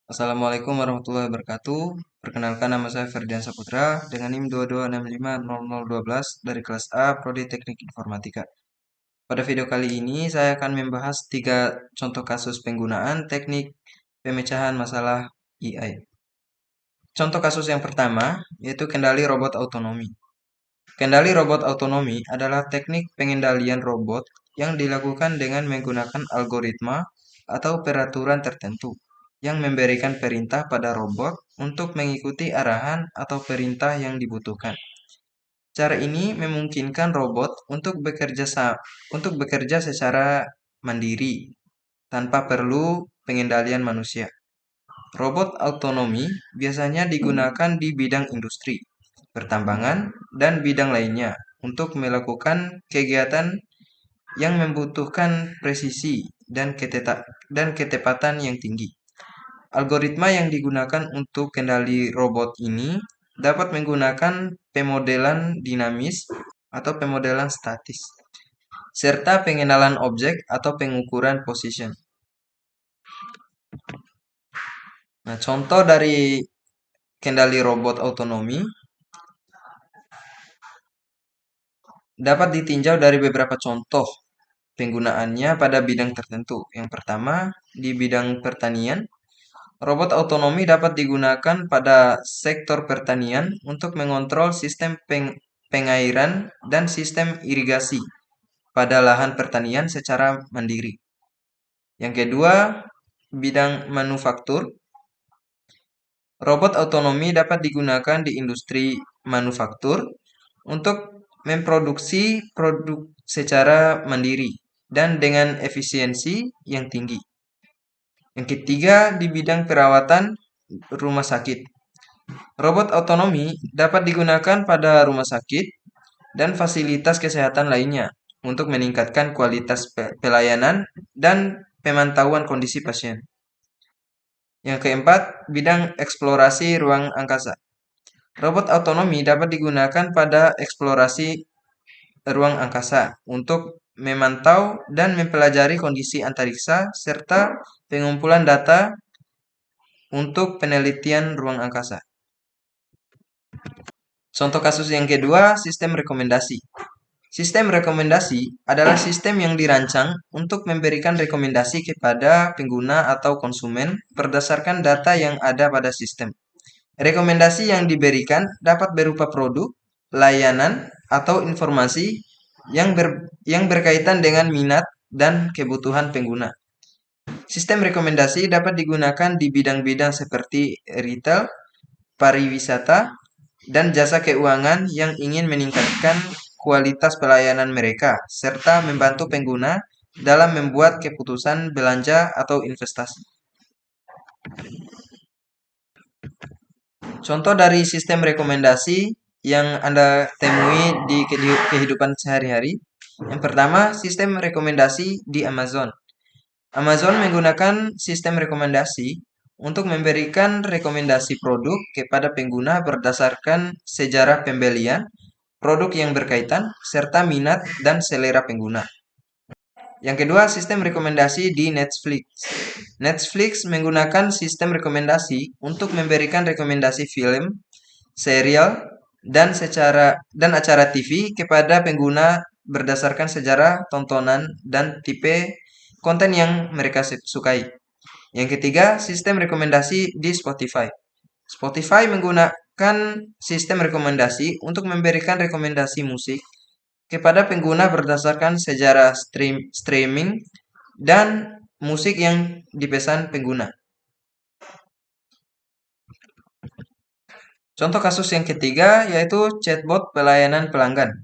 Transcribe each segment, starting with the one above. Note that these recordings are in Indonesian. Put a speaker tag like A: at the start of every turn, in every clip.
A: Assalamualaikum warahmatullahi wabarakatuh. Perkenalkan, nama saya Ferdian Saputra dengan NIM 22650012 dari kelas A Prodi Teknik Informatika. Pada video kali ini saya akan membahas 3 contoh kasus penggunaan teknik pemecahan masalah AI. Contoh kasus yang pertama yaitu kendali robot autonomi. Kendali robot autonomi adalah teknik pengendalian robot yang dilakukan dengan menggunakan algoritma atau peraturan tertentu yang memberikan perintah pada robot untuk mengikuti arahan atau perintah yang dibutuhkan. Cara ini memungkinkan robot untuk bekerja secara mandiri tanpa perlu pengendalian manusia. Robot autonomi biasanya digunakan di bidang industri, pertambangan, dan bidang lainnya untuk melakukan kegiatan yang membutuhkan presisi dan ketepatan yang tinggi. Algoritma yang digunakan untuk kendali robot ini dapat menggunakan pemodelan dinamis atau pemodelan statis, serta pengenalan objek atau pengukuran position. Nah, contoh dari kendali robot autonomi dapat ditinjau dari beberapa contoh penggunaannya pada bidang tertentu. Yang pertama, di bidang pertanian, robot autonomi dapat digunakan pada sektor pertanian untuk mengontrol sistem pengairan dan sistem irigasi pada lahan pertanian secara mandiri. Yang kedua, bidang manufaktur. Robot autonomi dapat digunakan di industri manufaktur untuk memproduksi produk secara mandiri dan dengan efisiensi yang tinggi. Yang ketiga, di bidang perawatan rumah sakit. Robot autonomi dapat digunakan pada rumah sakit dan fasilitas kesehatan lainnya untuk meningkatkan kualitas pelayanan dan pemantauan kondisi pasien. Yang keempat, bidang eksplorasi ruang angkasa. Robot autonomi dapat digunakan pada eksplorasi ruang angkasa untuk memantau dan mempelajari kondisi antariksa serta pengumpulan data untuk penelitian ruang angkasa. Contoh kasus yang kedua, sistem rekomendasi. Sistem rekomendasi adalah sistem yang dirancang untuk memberikan rekomendasi kepada pengguna atau konsumen berdasarkan data yang ada pada sistem. Rekomendasi yang diberikan dapat berupa produk, layanan, atau informasi yang berkaitan dengan minat dan kebutuhan pengguna. Sistem rekomendasi dapat digunakan di bidang-bidang seperti retail, pariwisata, dan jasa keuangan yang ingin meningkatkan kualitas pelayanan mereka, serta membantu pengguna dalam membuat keputusan belanja atau investasi. Contoh dari sistem rekomendasi yang Anda temui di kehidupan sehari-hari. Yang pertama, sistem rekomendasi di Amazon. Amazon menggunakan sistem rekomendasi untuk memberikan rekomendasi produk kepada pengguna berdasarkan sejarah pembelian, produk yang berkaitan, serta minat dan selera pengguna. Yang kedua, sistem rekomendasi di Netflix. Netflix menggunakan sistem rekomendasi untuk memberikan rekomendasi film, serial, dan acara TV kepada pengguna berdasarkan sejarah tontonan dan tipe konten yang mereka sukai. Yang ketiga, sistem rekomendasi di Spotify. Spotify menggunakan sistem rekomendasi untuk memberikan rekomendasi musik kepada pengguna berdasarkan sejarah streaming dan musik yang dipesan pengguna. Contoh kasus yang ketiga yaitu chatbot pelayanan pelanggan.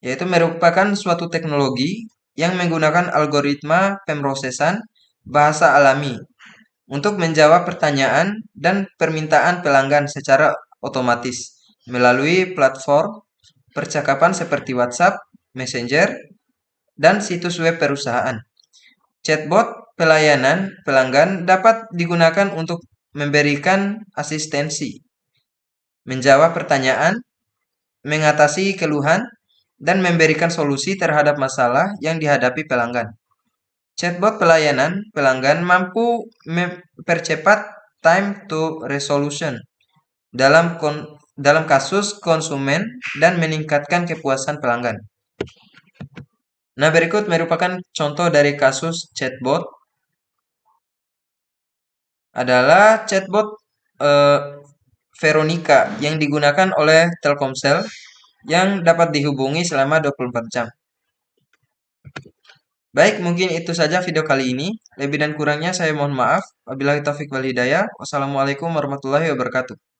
A: Yaitu merupakan suatu teknologi yang menggunakan algoritma pemrosesan bahasa alami untuk menjawab pertanyaan dan permintaan pelanggan secara otomatis melalui platform percakapan seperti WhatsApp, Messenger, dan situs web perusahaan. Chatbot pelayanan pelanggan dapat digunakan untuk memberikan asistensi, menjawab pertanyaan, mengatasi keluhan, dan memberikan solusi terhadap masalah yang dihadapi pelanggan. Chatbot pelayanan pelanggan mampu mempercepat time to resolution dalam kasus konsumen dan meningkatkan kepuasan pelanggan. Nah, berikut merupakan contoh dari kasus chatbot adalah chatbot eh, Veronica yang digunakan oleh Telkomsel yang dapat dihubungi selama 24 jam. Baik, mungkin itu saja video kali ini. Lebih dan kurangnya saya mohon maaf. Wabillahi taufik wal hidayah. Wassalamualaikum warahmatullahi wabarakatuh.